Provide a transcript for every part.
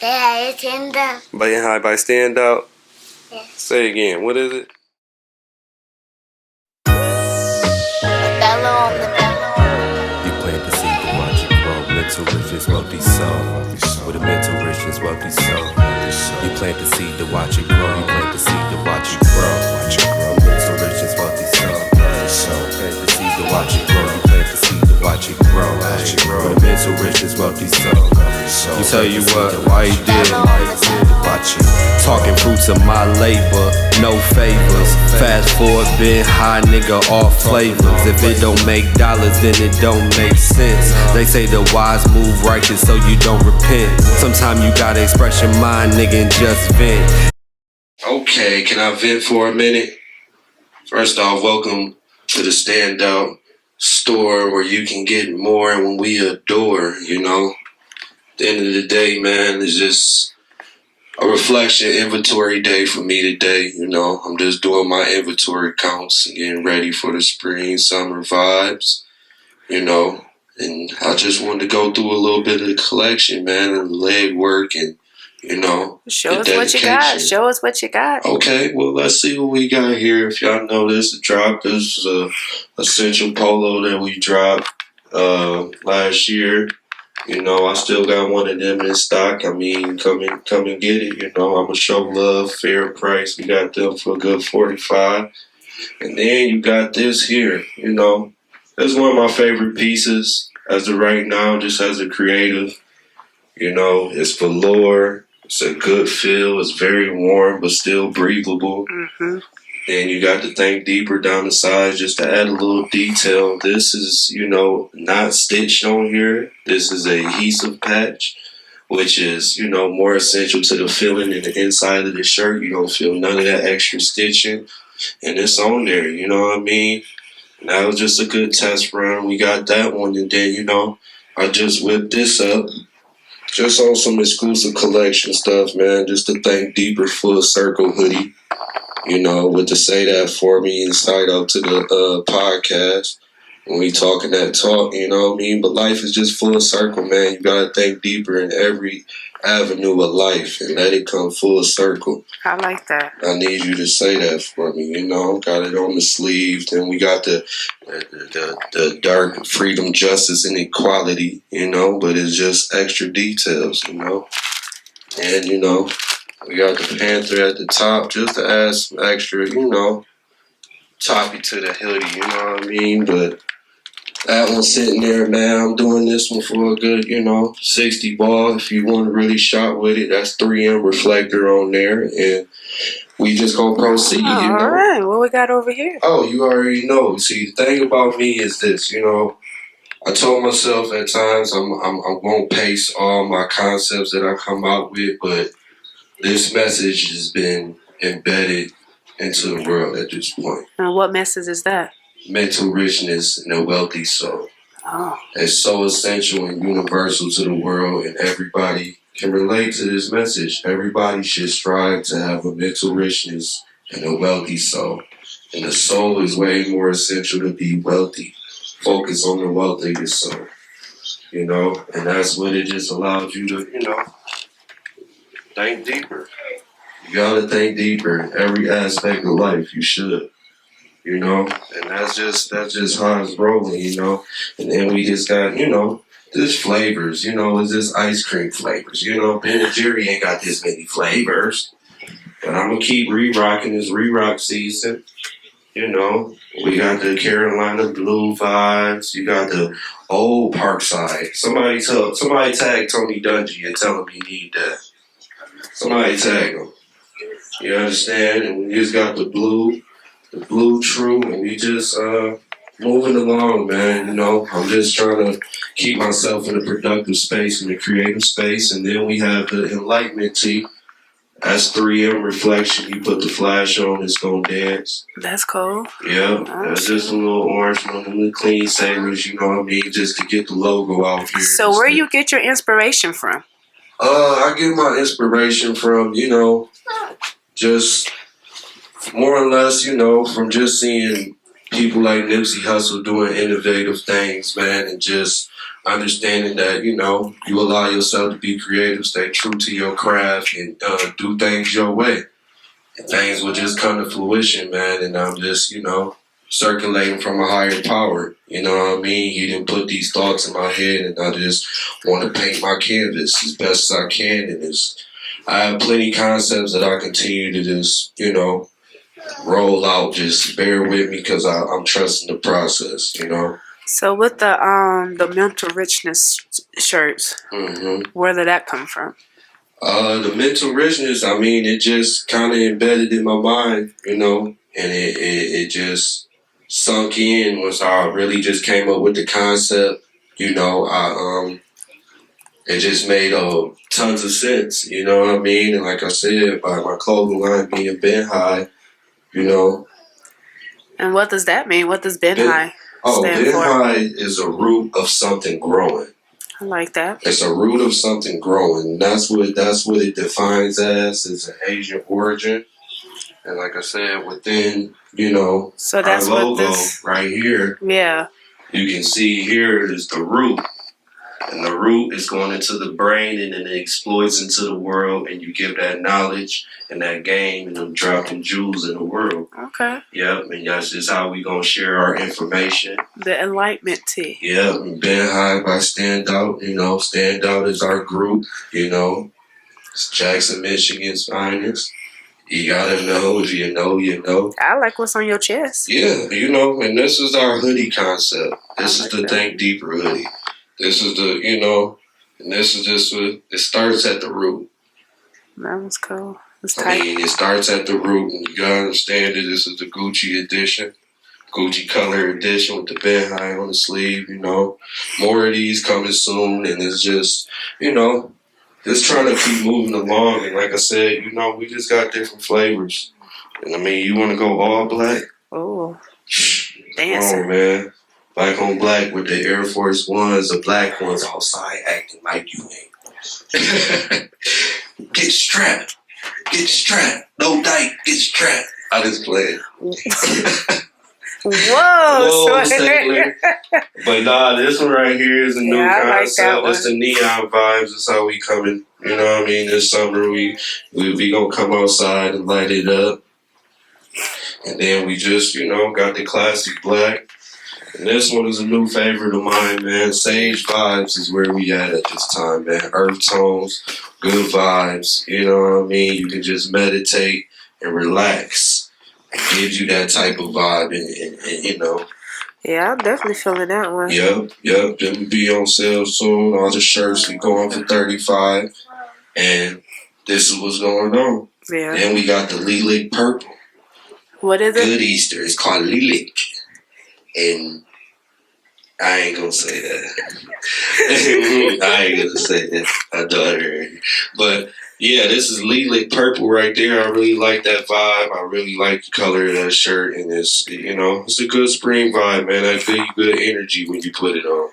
Standout. Binhi High by Standout. Yes. Say it again. What is it? Othello on the You plant the seed to watch it grow. Mental riches, wealthy soul. With a mental riches, wealthy soul. You plant the seed to watch it grow. You plant the seed to watch it grow. Mental riches, wealthy soul. Plant the seed to watch it grow. You plant the seed to watch it grow. With a mental riches, wealthy soul. You tell you what, why you did. Watch it. Talking fruits of my labor, no favors. Fast forward, been high, nigga, all flavors. If it don't make dollars, then it don't make sense. They say the wise move righteous, so you don't repent. Sometimes you gotta express your mind, nigga, and just vent. Okay, can I vent for a minute? First off, welcome to the Standout store where you can get more and when we adore, you know. At the end of the day, man, it's just a reflection inventory day for me today, you know. I'm just doing my inventory counts and getting ready for the spring, summer vibes, you know. And I just wanted to go through a little bit of the collection, man, and the leg work and, you know, show us what you got. Show us what you got. Okay, well, let's see what we got here. If y'all know this drop, this is a essential polo that we dropped last year. You know, I still got one of them in stock. I mean, come and get it. You know, I'm gonna show love, fair price. We got them for a good $45. And then you got this here. You know, this is one of my favorite pieces as of right now, just as a creative. You know, it's velour. It's a good feel. It's very warm, but still breathable. Mm-hmm. Then you got the thing deeper down the sides just to add a little detail. This is, you know, not stitched on here. This is a adhesive patch, which is, you know, more essential to the feeling in the inside of the shirt. You don't feel none of that extra stitching. And it's on there, you know what I mean? And that was just a good test run. We got that one. And then, you know, I just whipped this up. Just on some exclusive collection stuff, man. Just to thank Deeper Full Circle hoodie. You know, what to say that for me inside out to the podcast. When we talking that talk, you know what I mean? But life is just full circle, man. You gotta think deeper in every avenue of life and let it come full circle. I like that. I need you to say that for me, you know. Got it on the sleeve. Then we got the dark freedom, justice, and equality, you know. But it's just extra details, you know. And, you know, we got the Panther at the top just to add some extra, you know, toppy to the hoodie, you know what I mean? But that one's sitting there, man. I'm doing this one for a good, you know, 60 ball. If you want to really shot with it, that's 3M reflector on there. And we just going to proceed, you know. All right. What we got over here? Oh, you already know. See, the thing about me is this, you know. I told myself at times I'm going to pace all my concepts that I come out with, but this message has been embedded into the world at this point. And what message is that? Mental richness and a wealthy soul. Oh. It's so essential and universal to the world, and everybody can relate to this message. Everybody should strive to have a mental richness and a wealthy soul. And the soul is way more essential to be wealthy. Focus on the wealth of your soul. You know, and that's what it just allows you to, you know, think deeper. You gotta think deeper in every aspect of life. You should. You know, and that's just how it's rolling, you know. And then we just got, you know, this flavors, you know, it's just ice cream flavors. You know, Ben & Jerry ain't got this many flavors. But I'm gonna keep re-rocking this re-rock season. You know, we got the Carolina Blue vibes. You got the old Parkside. Somebody tag Tony Dungy and tell him he need that. Somebody tag him. You understand? And we just got the blue true, and we just moving along, man. You know, I'm just trying to keep myself in a productive space, in a creative space, and then we have the Enlightenment tee. That's 3M reflection. You put the flash on, it's gonna dance. That's cool. Yeah, that's just a little orange one, a little clean savers, you know what I mean, just to get the logo out here. So where you get your inspiration from? I get my inspiration from, you know, just more or less, you know, from just seeing people like Nipsey Hussle doing innovative things, man, and just understanding that, you allow yourself to be creative, stay true to your craft, and do things your way. And things will just come to fruition, man. And I'm just, circulating from a higher power. You know what I mean? He didn't put these thoughts in my head, and I just want to paint my canvas as best as I can. And I have plenty concepts that I continue to just, roll out. Just bear with me because I'm trusting the process, So with the mental richness shirts, where did that come from? The mental richness, I mean, it just kind of embedded in my mind, and it just sunk in once I really just came up with the concept. It just made tons of sense, you know what I mean? And like I said, by my clothing line being Binhi, And what does that mean? What does Binhi stand for? Binhi is a root of something growing. I like that. It's a root of something growing. That's what it defines as. It's an Asian origin. And like I said, within, So that's our logo what this right here, you can see here is the root. And the root is going into the brain and then it exploits into the world and you give that knowledge and that game and them dropping jewels in the world. Okay. Yep, and that's just how we gonna share our information. The enlightenment tea. Yep, Binhi by Standout. Standout is our group, It's Jackson, Michigan's finest. You gotta know, if you know, you know. I like what's on your chest. Yeah, and this is our hoodie concept. This is the that. Think Deeper hoodie. This is the, and this is just what, it starts at the root. That was cool. It's I tight. mean, it starts at the root, and you gotta understand that this is the Gucci edition. Gucci color edition with the Binhi on the sleeve, More of these coming soon, and it's just, just trying to keep moving along. And like I said, we just got different flavors. And I mean, you want to go all black? Oh, Come dancing. on, man. Black on black with the Air Force Ones, the black ones outside acting like you ain't. Get strapped. Get strapped. No dyke. Get strapped. I just played. Whoa, Sailor. But nah, this one right here is a new I like concept. that one. It's the neon vibes. That's how we coming. You know what I mean? This summer we gonna come outside and light it up. And then we just, got the classic black. And this one is a new favorite of mine, man. Sage vibes is where we at this time, man. Earth tones, good vibes. You know what I mean? You can just meditate and relax. It gives you that type of vibe, and Yeah, I'm definitely feeling that one. Yep. Them will be on sale soon. All the shirts we going for $35, and this is what's going on. Yeah. Then we got the lilac purple. What is it? Good Easter. It's called lilac, and I ain't gonna say that. I ain't gonna say that. I thought it. But yeah, this is lilac purple right there. I really like that vibe. I really like the color of that shirt, and it's it's a good spring vibe, man. I feel you good energy when you put it on.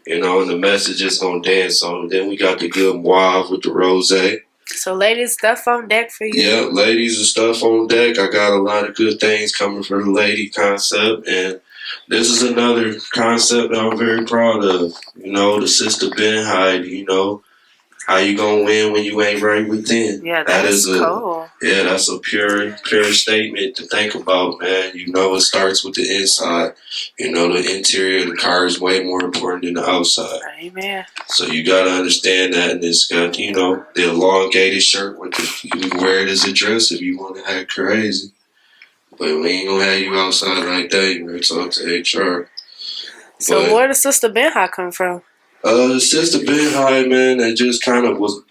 And the message is gonna dance on. Then we got the good mauve with the rosé. So, ladies, stuff on deck for you. Yeah, ladies and stuff on deck. I got a lot of good things coming for the lady concept, and this is another concept that I'm very proud of. The sister Binhi, how you gonna win when you ain't right within? Yeah, that is cool. Yeah, that's a pure statement to think about, man. It starts with the inside. The interior of the car is way more important than the outside. Amen. So you gotta understand that, and it's got, the elongated shirt with you can wear it as a dress if you want to act crazy. But we ain't gonna have you outside like that. You better talk to HR. So where did Sister Binhi come from? Sister Binhi, man, that just kind of was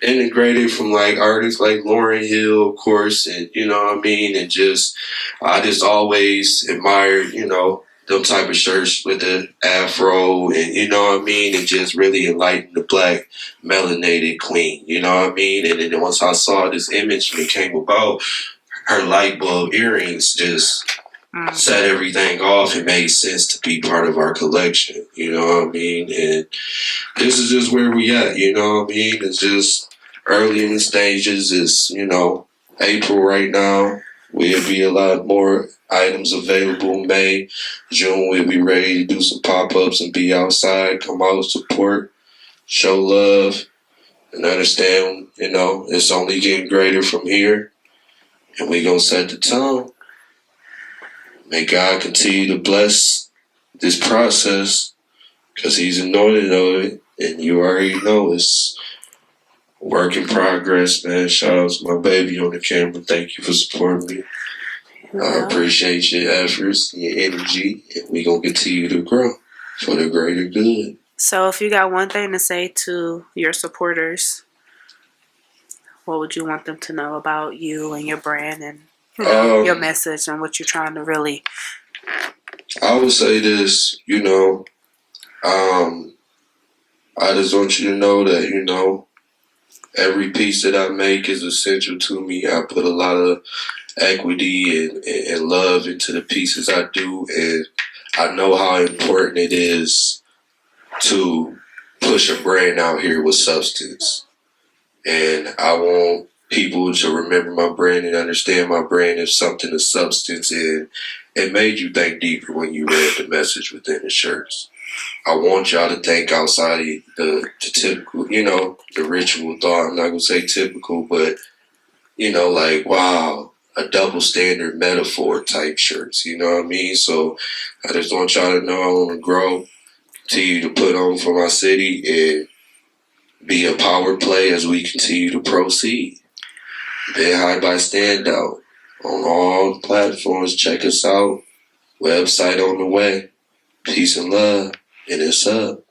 integrated from like artists like Lauryn Hill, of course, and and I just always admired, them type of shirts with the afro and and just really enlightened the black melanated queen, And then once I saw this image and it came about, her light bulb earrings just set everything off and made sense to be part of our collection, And this is just where we at, It's just early in the stages. It's, April right now. We'll be a lot more items available in May. June, we'll be ready to do some pop-ups and be outside. Come out, support, show love, and understand, it's only getting greater from here. And we're going to set the tone. May God continue to bless this process because he's anointed of it. And you already know it's work in progress, man. Shout out to my baby on the camera. Thank you for supporting me. I appreciate your efforts, your energy, and we're going to continue to grow for the greater good. So if you got one thing to say to your supporters, what would you want them to know about you and your brand and your message and what you're trying to really... I would say this, I just want you to know that, every piece that I make is essential to me. I put a lot of equity and love into the pieces I do, and I know how important it is to push a brand out here with substance. And I want people to remember my brand and understand my brand is something of substance, and it made you think deeper when you read the message within the shirts. I want y'all to think outside of the typical, the ritual thought. I'm not going to say typical, but, like, wow, a double standard metaphor type shirts, you know what I mean? So I just want y'all to know I want to grow, continue to put on for my city, and be a power play as we continue to proceed. Binhi High by Standout on all platforms. Check us out. Website on the way. Peace and love. And it's up.